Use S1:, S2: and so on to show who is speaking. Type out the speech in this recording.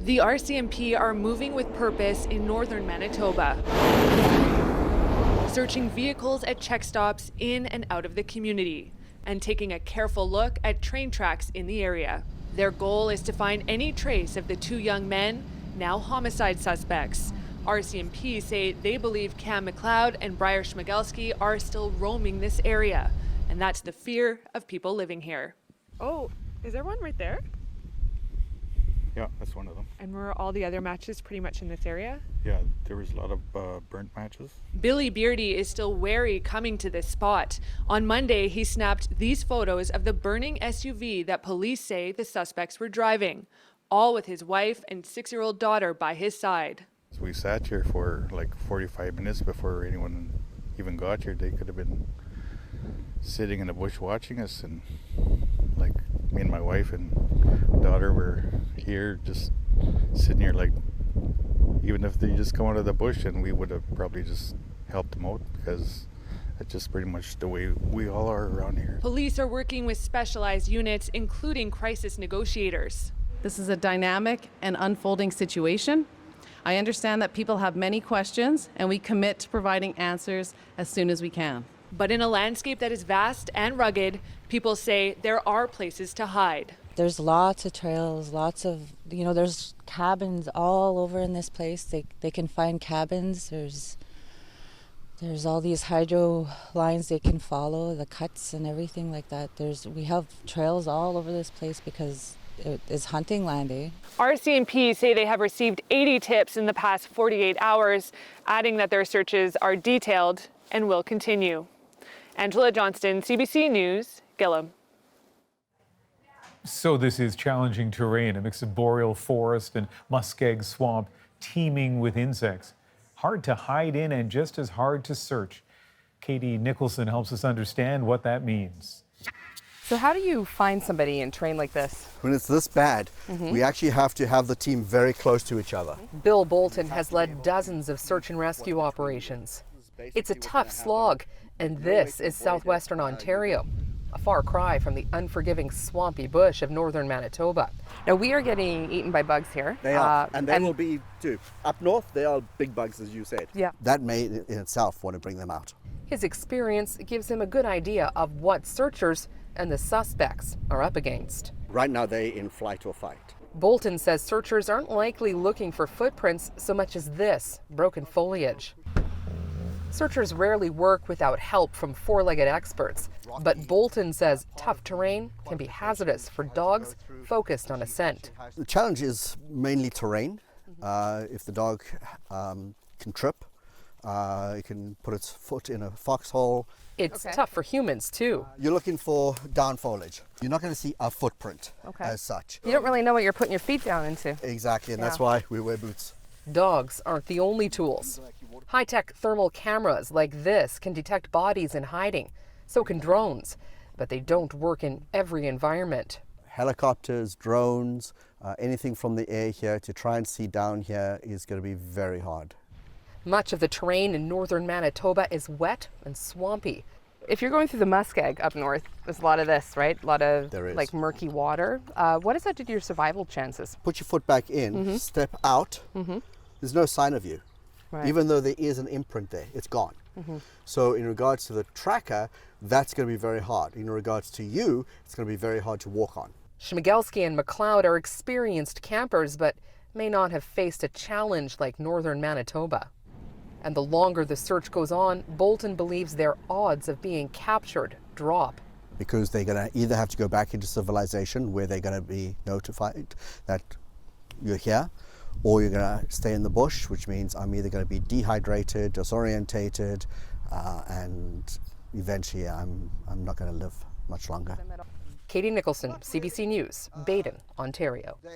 S1: The RCMP are moving with purpose in northern Manitoba, searching vehicles at check stops in and out of the community, and taking a careful look at train tracks in the area. Their goal is to find any trace of the two young men, now homicide suspects. RCMP say they believe MacLeod and Bryer Schmegelsky are still roaming this area, and that's the fear of people living here. Oh, is there one right there?
S2: Yeah, that's one of them.
S1: And were all the other matches pretty much in this area?
S2: Yeah, there was a lot of burnt matches.
S1: Billy Beardy is still wary coming to this spot. On Monday, he snapped these photos of the burning SUV that police say the suspects were driving, all with his wife and 6-year-old daughter by his side.
S2: So we sat here for like 45 minutes before anyone even got here. They could have been sitting in the bush watching us, and like me and my wife and daughter were here just sitting here, like even if they just come out of the bush, and we would have probably just helped them out, because it's just pretty much the way we all are around here.
S1: Police are working with specialized units, including crisis negotiators.
S3: This is a dynamic and unfolding situation. I understand that people have many questions, and we commit to providing answers as soon as we can.
S1: But in a landscape that is vast and rugged, people say there are places to hide.
S4: There's lots of trails, lots of, there's cabins all over in this place. They can find cabins. There's all these hydro lines they can follow, the cuts and everything like that. We have trails all over this place because it is hunting land, eh?
S1: RCMP say they have received 80 tips in the past 48 hours, adding that their searches are detailed and will continue. Angela Johnston, CBC News, Gillam.
S5: So this is challenging terrain, a mix of boreal forest and muskeg swamp teeming with insects. Hard to hide in and just as hard to search. Katie Nicholson helps us understand what that means.
S6: So how do you find somebody in terrain like this?
S7: When it's this bad, we actually have to have the team very close to each other.
S6: Bill Bolton has led dozens of search and rescue operations. It's a tough slog, and this is southwestern Ontario, a far cry from the unforgiving swampy bush of northern Manitoba. Now we are getting eaten by bugs here.
S7: They are, and they will be too. Up north, they are big bugs, as you said.
S6: Yeah.
S7: That may in itself want to bring them out.
S6: His experience gives him a good idea of what searchers and the suspects are up against.
S7: Right now, they're in flight or fight.
S6: Bolton says searchers aren't likely looking for footprints so much as this, broken foliage. Searchers rarely work without help from four-legged experts, but Bolton says tough terrain can be hazardous for dogs focused on a scent.
S7: The challenge is mainly terrain. If the dog can trip, it can put its foot in a foxhole.
S6: It's tough for humans too.
S7: You're looking for down foliage. You're not going to see a footprint as such.
S6: You don't really know what you're putting your feet down into.
S7: Exactly, and that's why we wear boots.
S6: Dogs aren't the only tools. High-tech thermal cameras like this can detect bodies in hiding. So can drones, but they don't work in every environment.
S7: Helicopters, drones, anything from the air here to try and see down here is going to be very hard.
S6: Much of the terrain in northern Manitoba is wet and swampy.
S8: If you're going through the muskeg up north, there's a lot of this, right? A lot of like murky water. What does that do to your survival chances?
S7: Put your foot back in, step out, there's no sign of you.
S8: Right.
S7: Even though there is an imprint there, it's gone. So in regards to the tracker, that's going to be very hard. In regards to you, it's going to be very hard to walk on.
S6: Schmegelsky and MacLeod are experienced campers, but may not have faced a challenge like northern Manitoba. And the longer the search goes on, Bolton believes their odds of being captured drop.
S7: Because they're going to either have to go back into civilization, where they're going to be notified that you're here, or you're going to stay in the bush, which means I'm either going to be dehydrated, disorientated, and eventually I'm not going to live much longer.
S6: Katie Nicholson, CBC News, Baden, Ontario.